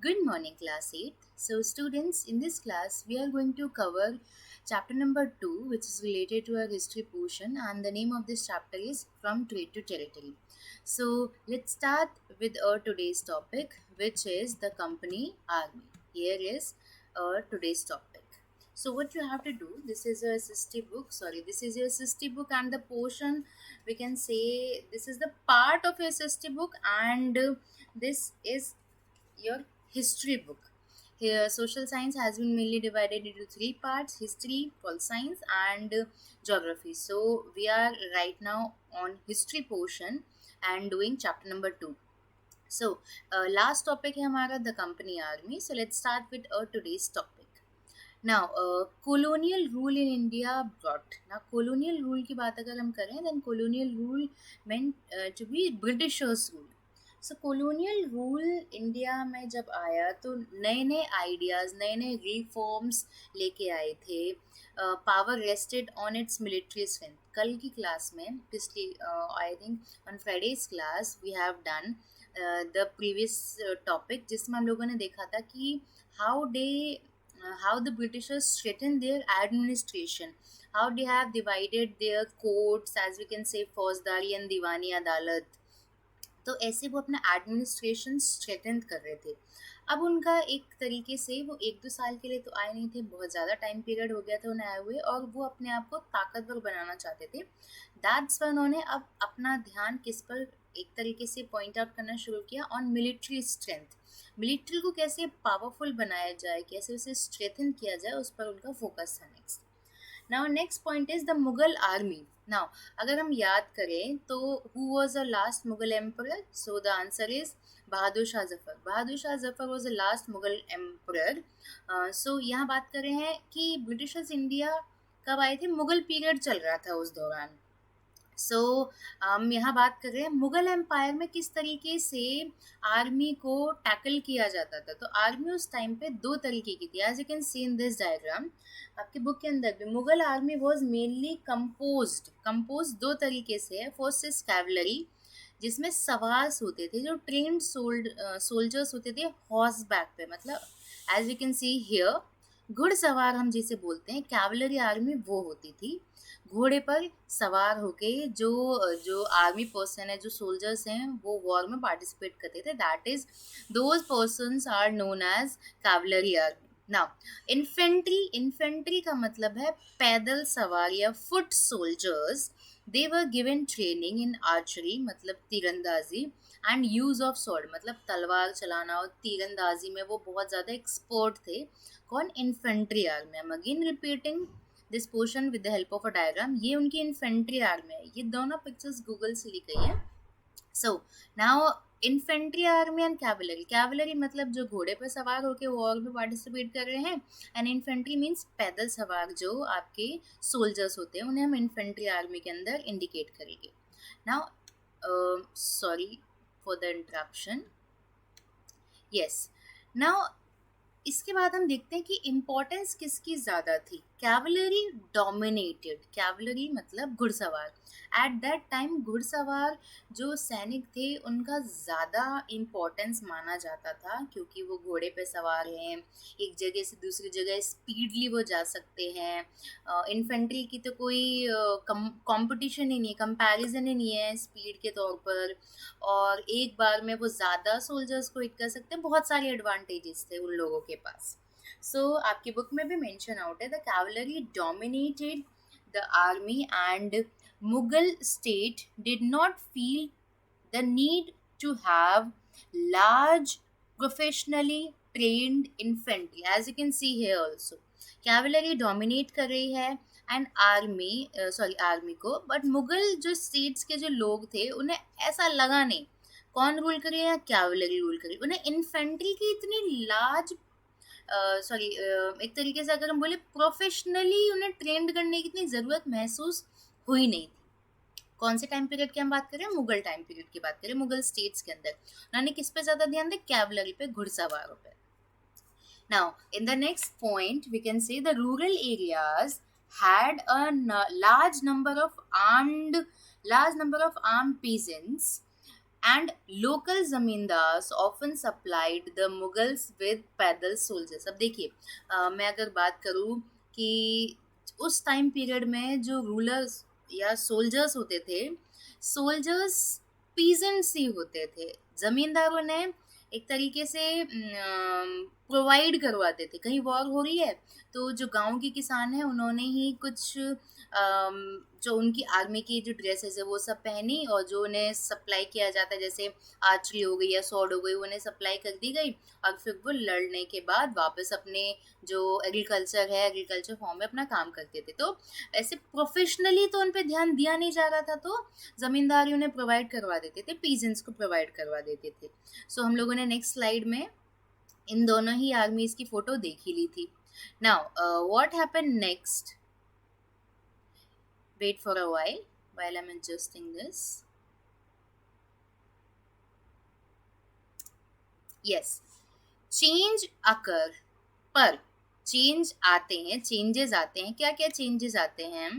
Good morning, class 8. So, students, in this class, we are going to cover chapter number 2, which is related to our history portion, and the name of this chapter is From Trade to Territory. So, let's start with our today's topic, which is the company army. Here is our today's topic. So, what you have to do, this is your this is your SST book, and the portion we can say this is the part of your SST book, and this is your history book. Here, social science has been mainly divided into three parts: history, pol science, and geography. So, we are right now on history portion and doing chapter number 2. So, last topic है हमारा the company army. So, let's start with our today's topic. Now, colonial rule in India brought. Now, colonial rule की बात अगर हम करें, then colonial rule meant to be Britishers rule. So colonial rule India में जब आया तो नए नए आइडियाज़, नए नए रिफॉर्म्स लेके आए थे. Power rested on its military strength. कल की क्लास में, पिछली I think on Fridays class we have done the previous topic, जिसमें हम लोगों ने देखा था कि how they how the Britishers strengthened their administration, how they have divided their courts, as we can say फौजदारी and दीवानी अदालत. तो ऐसे वो अपना एडमिनिस्ट्रेशन स्ट्रेटन कर रहे थे. अब उनका एक तरीके से वो 1-2 साल के लिए तो आए नहीं थे, बहुत ज़्यादा टाइम पीरियड हो गया था उन्हें आए हुए, और वो अपने आप को ताकतवर बनाना चाहते थे. दैट्स वाई उन्होंने अब अपना ध्यान किस पर एक तरीके से पॉइंट आउट करना शुरू किया, ऑन मिलिट्री स्ट्रेंथ. मिलिट्री को कैसे पावरफुल बनाया जाए, कैसे उसे स्ट्रेथन किया जाए, उस पर उनका फोकस था next. Now next point is the Mughal army. Now अगर हम याद करें तो who was the last Mughal emperor, so the answer is Bahadur Shah Zafar. Bahadur Shah Zafar was the last Mughal emperor. So यहाँ बात कर रहे हैं कि ब्रिटिशर्स इंडिया कब आए थे, मुगल पीरियड चल रहा था उस दौरान. सो हम यहाँ बात कर रहे हैं मुगल एम्पायर में किस तरीके से आर्मी को टैकल किया जाता था. तो आर्मी उस टाइम पे दो तरीके की थी, as you can see in this diagram. आपके बुक के अंदर भी Mughal army was mainly compose दो तरीके से है. फर्स्ट इज कैवलरी, जिसमें सवार होते थे, जो ट्रेंड सोल्जर्स होते थे हॉर्स बैक पे, मतलब as you can see here घुड़सवार हम जिसे बोलते हैं. कैवलरी आर्मी वो होती थी, घोड़े पर सवार होके जो जो आर्मी पर्सन है, जो सोल्जर्स हैं, वो वॉर में पार्टिसिपेट करते थे. That is those persons are known as cavalry army. Now infantry का मतलब है पैदल सवार या foot soldiers. They were given training in archery, मतलब तीरंदाजी, एंड यूज ऑफ स्वॉर्ड, मतलब तलवार चलाना, और तीरंदाजी में वो बहुत ज़्यादा एक्सपर्ट थे. कौन? Infantry army. I am again repeating this portion with the help of a diagram. ये उनकी इन्फेंट्री आर्मी है. ये दोनों पिक्चर्स गूगल से ली गई है. So now infantry army and cavalry. Cavalry मतलब जो घोड़े पर सवार होकर वॉर में पार्टिसिपेट कर रहे हैं, एंड इन्फेंट्री मीन्स पैदल सवार जो आपके सोल्जर्स होते हैं, उन्हें हम इन्फेंट्री आर्मी के अंदर इंडिकेट करेंगे. Now sorry for the interruption. Yes. Now इसके बाद हम देखते हैं कि इम्पोर्टेंस किसकी ज़्यादा थी. Cavalry dominated. कैवलरी मतलब घुड़सवार. एट दैट टाइम घुड़सवार जो सैनिक थे उनका ज़्यादा इम्पोर्टेंस माना जाता था, क्योंकि वो घोड़े पे सवार हैं, एक जगह से दूसरी जगह स्पीडली वो जा सकते हैं. इन्फेंट्री की तो कोई कंपटीशन ही नहीं, कंपैरिजन ही नहीं है स्पीड के तौर पर, और एक बार में वो ज़्यादा सोल्जर्स को हिट कर सकते हैं. बहुत सारे एडवांटेजेस थे उन लोगों के पास. सो आपकी बुक में भी मेंशन आउट है, the cavalry dominated the army and Mughal state did not feel the need to have large professionally trained infantry. As you can see here also cavalry dominate कर रही है एंड आर्मी को, but Mughal जो states के जो लोग थे उन्हें ऐसा लगा नहीं. कौन रूल करे या कैवलरी रूल करे, उन्हें इन्फेंट्री की इतनी लार्ज एक तरीके से अगर हम बोले प्रोफेशनली उन्हें ट्रेंड करने की इतनी ज़रूरत महसूस हुई नहीं थी. कौन से टाइम पीरियड की हम बात करें? मुगल टाइम पीरियड की बात करें. मुगल स्टेट्स के अंदर उन्होंने किस पे ज़्यादा ध्यान दिया? कैवलरी पे, घुड़सवारों पे. Now, in the next point, we can say the rural areas had a large number of armed peasants and local zamindars often supplied the Mughals with पैदल soldiers. अब देखिए, मैं अगर बात करूँ कि उस टाइम पीरियड में जो रूलर्स या सोल्जर्स होते थे, सोल्जर्स पीजेंट्स ही होते थे। जमींदारों ने एक तरीके से प्रोवाइड करवाते थे। कहीं वॉर हो रही है तो जो गांव के किसान हैं उन्होंने ही कुछ जो उनकी आर्मी की जो ड्रेसेस है वो सब पहनी, और जो उन्हें सप्लाई किया जाता है जैसे आर्चरी हो गई या स्वॉर्ड हो गई, उन्हें सप्लाई कर दी गई, और फिर वो लड़ने के बाद वापस अपने जो एग्रीकल्चर है एग्रीकल्चर फॉर्म में अपना काम करते थे। तो ऐसे प्रोफेशनली तो उन पे ध्यान दिया नहीं जा रहा था, तो जमींदारी उन्हें प्रोवाइड करवा देते थे, पीजेंट्स को प्रोवाइड करवा देते थे। सो हम लोगों ने नेक्स्ट स्लाइड में इन दोनों ही आर्मीज की फोटो देख ही ली थी। Now what happened next, wait for a while I'm adjusting this. Yes, change occur, पर चेंज आते हैं, चेंजेस आते हैं। क्या क्या चेंजेस आते हैं,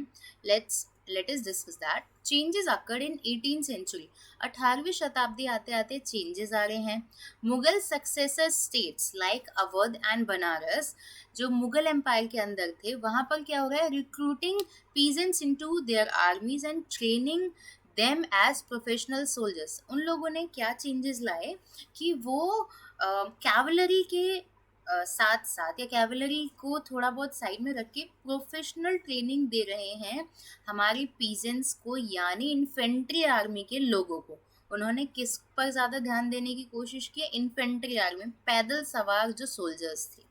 let us discuss that. Changes occurred in 18th century, 18वीं शताब्दी आते आते चेंजेस आ रहे हैं। Mughal successor states like Awadh and Banaras, जो मुगल एम्पायर के अंदर थे, वहां पर क्या हो रहा है, recruiting peasants into their armies and training them as professional soldiers. उन लोगों ने क्या चेंजेस लाए कि वो कैवलरी के साथ साथ या कैवलरी को थोड़ा बहुत साइड में रख के प्रोफेशनल ट्रेनिंग दे रहे हैं हमारे पीजेंट्स को, यानी इन्फेंट्री आर्मी के लोगों को। उन्होंने किस पर ज़्यादा ध्यान देने की कोशिश की, इन्फेंट्री आर्मी, पैदल सवार जो सोल्जर्स थे।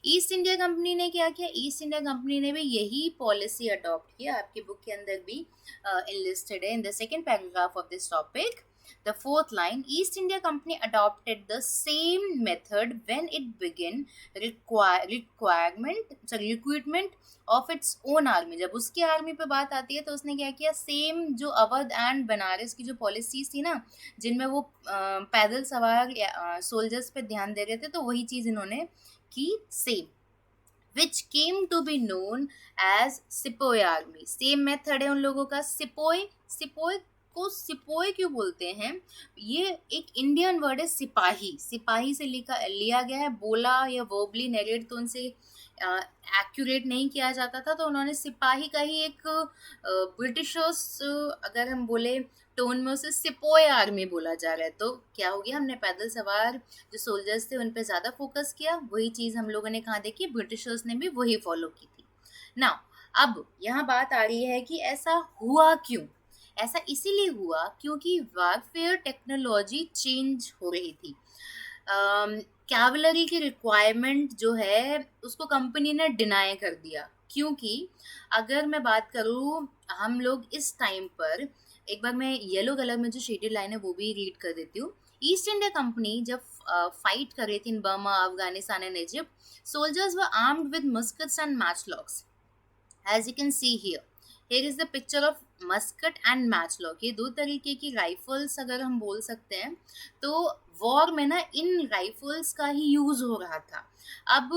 ईस्ट इंडिया कंपनी ने क्या किया, ईस्ट इंडिया कंपनी ने भी यही पॉलिसी अडॉप्ट किया। आपकी बुक के अंदर भी enlisted है in the second paragraph of this topic. The fourth line, East India Company adopted the same method when it began recruitment of its own army. जब उसकी आर्मी पे बात आती है तो उसने क्या किया, सेम जो अवध एंड बनारस की जो पॉलिसीज थी ना, जिनमें वो पैदल सवार सोल्जर्स पे ध्यान दे रहे थे, तो वही चीज़ इन्होंने की same, which came to be known as sepoy army. Same method है उन लोगों का। सिपोय, सिपोय को सिपोय क्यों बोलते हैं, ये एक इंडियन वर्ड है सिपाही, सिपाही से लिया गया है। बोला या वर्बली नरेट तो उनसे एक्यूरेट नहीं किया जाता था, तो उन्होंने सिपाही का ही एक ब्रिटिशर्स अगर हम बोले टोन में उसे सिपोय आर्मी बोला जा रहा है। तो क्या हो गया, हमने पैदल सवार जो सोल्जर्स थे उन पे ज़्यादा फोकस किया। वही चीज़ हम लोगों ने कहाँ देखी, ब्रिटिशर्स ने भी वही फॉलो की थी ना। अब यहाँ बात आ रही है कि ऐसा हुआ क्यों। ऐसा इसीलिए हुआ क्योंकि वारफेयर टेक्नोलॉजी चेंज हो रही थी। कैवलरी की रिक्वायरमेंट जो है उसको कंपनी ने डिनाई कर दिया, क्योंकि अगर मैं बात करूँ, हम लोग इस टाइम पर, एक बार मैं येलो कलर में जो शेडेड लाइन है वो भी रीड कर देती हूँ। ईस्ट इंडिया कंपनी जब फाइट कर रही थी in Burma, Afghanistan and Egypt, soldiers were armed with muskets and matchlocks. As you can see here, here is the picture of musket and matchlock. ये दो तरीके की राइफल्स अगर हम बोल सकते हैं, तो वॉर में ना इन राइफल्स का ही यूज हो रहा था। अब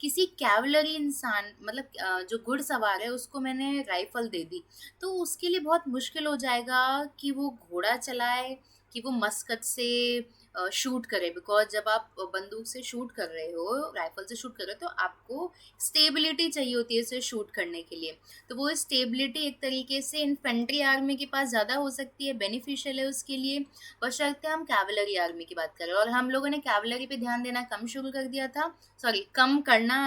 किसी कैवलरी इंसान, मतलब जो घुड़सवार है, उसको मैंने राइफल दे दी तो उसके लिए बहुत मुश्किल हो जाएगा कि वो घोड़ा चलाए, कि वो मस्कट से शूट करे। बिकॉज जब आप बंदूक से शूट कर रहे हो, राइफल से शूट कर रहे हो, तो आपको स्टेबिलिटी चाहिए होती है इसे शूट करने के लिए। तो वो स्टेबिलिटी एक तरीके से इन्फेंट्री आर्मी के पास ज़्यादा हो सकती है, बेनिफिशियल है उसके लिए, बशर्ते हम कैवलरी आर्मी की बात करें। और हम लोगों ने कैवलरी पे ध्यान देना कम शुरू कर दिया था, सॉरी कम करना,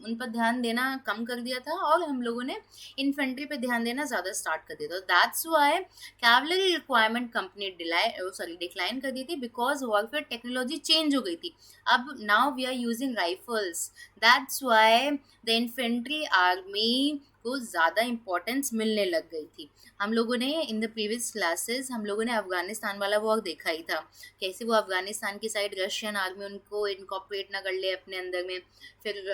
उन पर ध्यान देना कम कर दिया था, और हम लोगों ने इन्फेंट्री पे ध्यान देना ज़्यादा स्टार्ट कर दिया था। That's why cavalry requirement company decline कर दी थी, बिकॉज वॉरफेयर टेक्नोलॉजी चेंज हो गई थी। अब now we are using rifles, that's why the infantry army को ज़्यादा इम्पोर्टेंस मिलने लग गई थी। हम लोगों ने इन द प्रीवियस क्लासेस हम लोगों ने अफगानिस्तान वाला वॉर देखा ही था, कैसे वो अफगानिस्तान की साइड रशियन आर्मी उनको इनकॉपरेट ना कर ले अपने अंदर में, फिर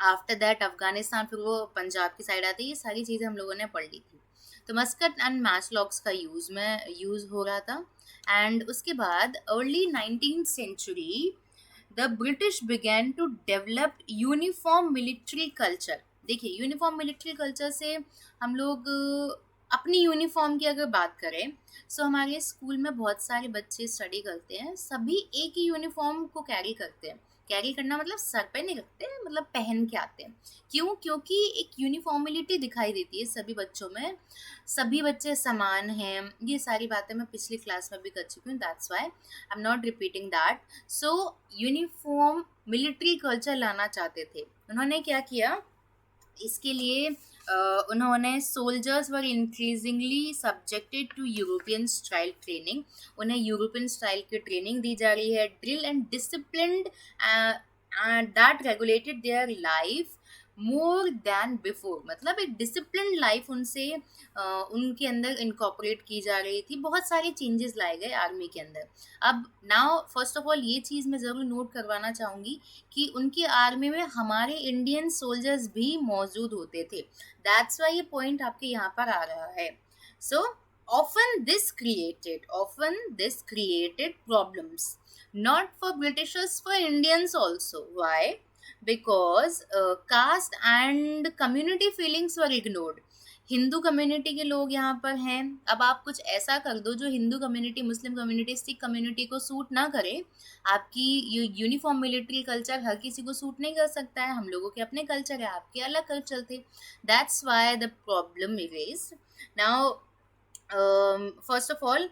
आफ्टर दैट अफगानिस्तान, फिर वो पंजाब की साइड आती है। ये सारी चीज़ें हम लोगों ने पढ़ ली थी। तो मस्कट एंड मैचलॉक्स का यूज़ हो रहा था। एंड उसके बाद early 19th century the British began to develop uniform military culture. देखिए, यूनिफॉर्म मिलिट्री कल्चर से हम लोग अपनी यूनिफॉर्म की अगर बात करें, सो हमारे स्कूल में बहुत सारे बच्चे स्टडी करते हैं, सभी एक ही यूनिफॉर्म को कैरी करते हैं। कैरी करना मतलब सर पे नहीं रखते, मतलब पहन के आते हैं। क्यों? क्योंकि एक यूनिफॉर्मिलिटी दिखाई देती है सभी बच्चों में, सभी बच्चे समान हैं। ये सारी बातें मैं पिछली क्लास में भी कर चुकी हूँ, that's why I am not repeating that. So uniform military culture लाना चाहते थे। उन्होंने क्या किया, इसके लिए उन्होंने soldiers were increasingly subjected to European style training. उन्हें यूरोपियन स्टाइल की ट्रेनिंग दी जा रही है। Drill and disciplined that regulated their life more than before, मतलब एक डिसिप्लिन लाइफ उनसे उनके अंदर इनकॉपरेट की जा रही थी। बहुत सारे चेंजेस लाए गए आर्मी के अंदर। अब नाउ फर्स्ट ऑफ ऑल ये चीज़ मैं ज़रूर नोट करवाना चाहूँगी कि उनकी आर्मी में हमारे इंडियन सोल्जर्स भी मौजूद होते थे। दैट्स वाई ये पॉइंट आपके यहाँ पर आ रहा है। सो often this created problems not for Britishers, for Indians also. Why? Because caste and community feelings were ignored. Hindu community के लोग यहाँ पर हैं। अब आप कुछ ऐसा कर दो जो Hindu community, Muslim community, Sikh community को सूट ना करे। आपकी यूनिफॉर्म मिलिट्री कल्चर हर किसी को सूट नहीं कर सकता है। हम लोगों के अपने कल्चर है, आपके अलग कल्चर थे। That's why the problem is now. First of all,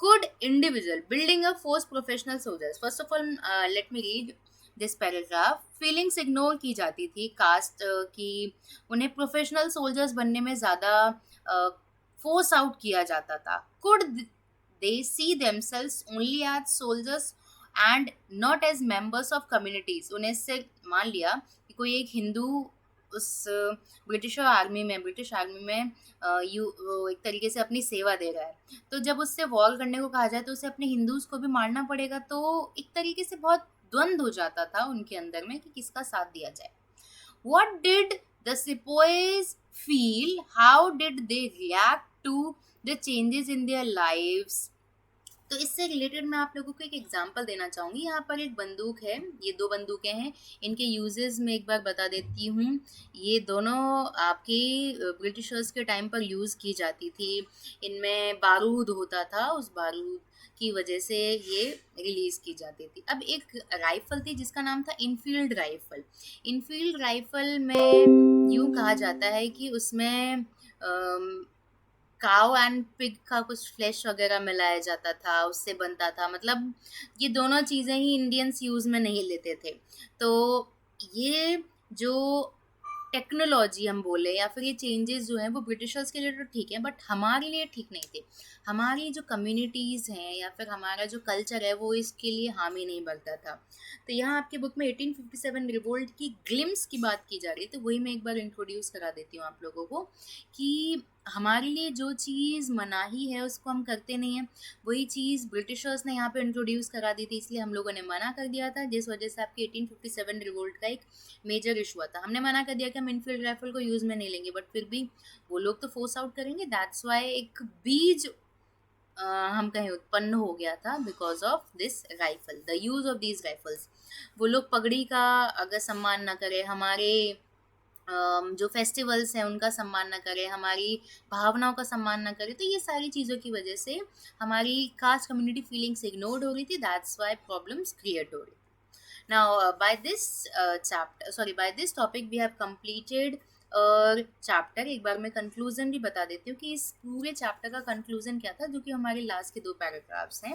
could individual building a force professional soldiers, first of all let me read this paragraph. Feelings ignore की जाती थी कास्ट की, उन्हें प्रोफेशनल सोल्जर्स बनने में ज़्यादा फोर्स आउट किया जाता था। Could they see themselves only as soldiers and not as members of communities. उन्हें से मान लिया कि कोई एक हिंदू उस ब्रिटिश आर्मी में एक तरीके से अपनी सेवा दे रहा है, तो जब उससे वॉर करने को कहा जाए तो उसे अपने हिंदूज को भी मारना पड़ेगा। तो एक तरीके से बहुत द्वंद्व हो जाता था उनके अंदर में कि किसका साथ दिया जाए। What did the sepoys feel? How did they react to the changes in their lives? तो इससे रिलेटेड मैं आप लोगों को एक एग्जांपल देना चाहूँगी। यहाँ पर एक बंदूक है, ये दो बंदूकें हैं। इनके यूजेस में एक बार बता देती हूँ। ये दोनों आपके ब्रिटिशर्स के टाइम पर यूज़ की जाती थी। इनमें बारूद होता था, उस बारूद की वजह से ये रिलीज की जाती थी। अब एक राइफल थी जिसका नाम था इनफील्ड राइफल। इनफील्ड राइफल में यूँ कहा जाता है कि उसमें काउ एंड पिग का कुछ फ्लैश वगैरह मिलाया जाता था, उससे बनता था। मतलब ये दोनों चीज़ें ही इंडियंस यूज़ में नहीं लेते थे। तो ये जो टेक्नोलॉजी हम बोले या फिर ये चेंजेस जो हैं वो ब्रिटिशर्स के लिए तो ठीक है, बट हमारे लिए ठीक नहीं थे। हमारी जो कम्युनिटीज़ हैं या फिर हमारा जो कल्चर है वो इसके लिए हामी नहीं भरता था। तो यहाँ आपके बुक में 1857 रिवोल्ट की ग्लिम्स की बात की जा रही है, तो वही मैं एक बार इंट्रोड्यूस करा देती हूँ आप लोगों को कि हमारे लिए जो चीज़ मनाही है उसको हम करते नहीं हैं। वही चीज़ ब्रिटिशर्स ने यहाँ पे इंट्रोड्यूस करा दी थी, इसलिए हम लोगों ने मना कर दिया था, जिस वजह से आपके 1857 रिवोल्ट का एक मेजर इशू हुआ था। हमने मना कर दिया कि हम इनफील्ड राइफल को यूज़ में नहीं लेंगे, बट फिर भी वो लोग तो फोर्स आउट करेंगे। दैट्स वाई एक बीज हम कहीं उत्पन्न हो गया था because of this rifle, the use of these rifles. वो लोग पगड़ी का अगर सम्मान ना करें, हमारे जो फेस्टिवल्स हैं उनका सम्मान ना करें, हमारी भावनाओं का सम्मान ना करें, तो ये सारी चीज़ों की वजह से हमारी कास्ट कम्युनिटी फीलिंग्स इग्नोर्ड हो रही थी। दैट्स वाई प्रॉब्लम्स क्रिएट हो रही थी। Now, by this topic, we have completed chapter. एक बार मैं कंक्लूजन भी बता देती हूँ कि इस पूरे चैप्टर का कंक्लूजन क्या था, जो कि हमारे लास्ट के 2 पैराग्राफ्स हैं।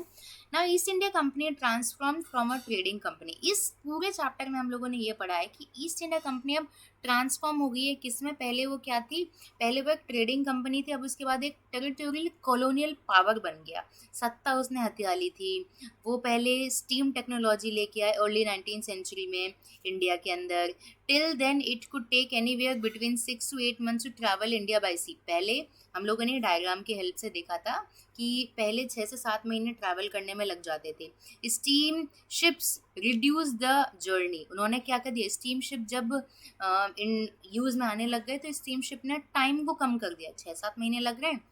ना east India company transform from a trading company. इस पूरे चैप्टर में हम लोगों ने ये पढ़ा है कि ईस्ट इंडिया कंपनी अब ट्रांसफॉर्म हो गई है। किसमें? पहले वो क्या थी? पहले वो एक ट्रेडिंग कंपनी थी, अब उसके बाद एक टेरिटोरियल कॉलोनियल पावर बन गया। सत्ता उसने हथिया ली थी। वो पहले स्टीम टेक्नोलॉजी लेके आए अर्ली 19th सेंचुरी में इंडिया के अंदर। Till then it could take anywhere between 6 to 8 months to travel India by sea. पहले हम लोगों ने डायग्राम की हेल्प से देखा था कि पहले 6 से 7 महीने ट्रैवल करने में लग जाते थे। Steam ships reduce the journey. उन्होंने क्या कर दिया, स्टीम शिप जब इन यूज़ में आने लग गए तो स्टीम शिप ने टाइम को कम कर दिया। 6-7 महीने लग रहे हैं,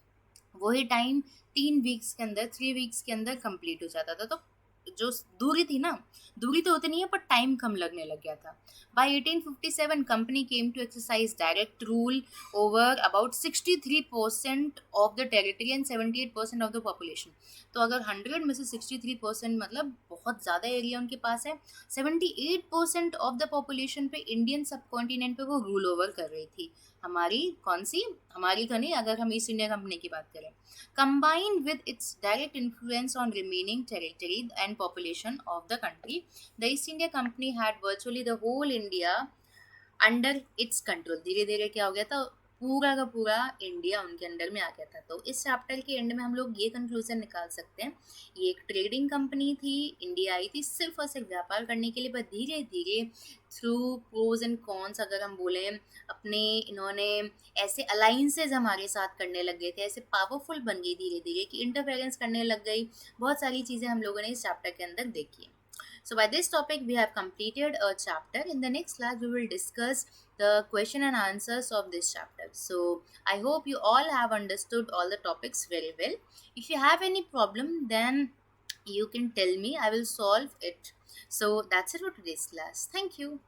वही टाइम 3 वीक्स के अंदर 3 वीक्स के अंदर कंप्लीट हो जाता था। तो जो दूरी थी ना, दूरी तो उतनी है पर टाइम कम लगने लग गया था. By 1857 company came to exercise direct rule over about 63% of the territory and 78% of the population. तो अगर 100 में से 63% मतलब बहुत ज़्यादा एरिया उनके पास है. 78% ऑफ द पॉपुलेशन पे इंडियन सब कॉन्टिनेंट पे वो रूल ओवर कर रही थी. हमारी कौन सी, हमारी तो नहीं, अगर हम ईस्ट इंडिया कंपनी की बात करें. Combined with its direct influence on remaining territory and population of the country, the East India Company had virtually the whole India under its control. धीरे धीरे क्या हो गया था, पूरा का पूरा इंडिया उनके अंडर में आ गया था. तो इस चैप्टर के एंड में हम लोग ये कंक्लूजन निकाल सकते हैं, ये एक ट्रेडिंग कंपनी थी, इंडिया आई थी सिर्फ और सिर्फ व्यापार करने के लिए, पर धीरे धीरे थ्रू प्रोज एंड कॉन्स अगर हम बोलें, अपने इन्होंने ऐसे अलाइंसेज हमारे साथ करने लग गए थे, ऐसे पावरफुल बन गई धीरे धीरे कि इंटरफेरेंस करने लग गई. बहुत सारी चीज़ें हम लोगों ने इस चैप्टर के अंदर देखी. So by this topic we have completed a chapter. In the next class we will discuss the question and answers of this chapter. So I hope you all have understood all the topics very well. If you have any problem then you can tell me, I will solve it. So that's it for today's class. Thank you.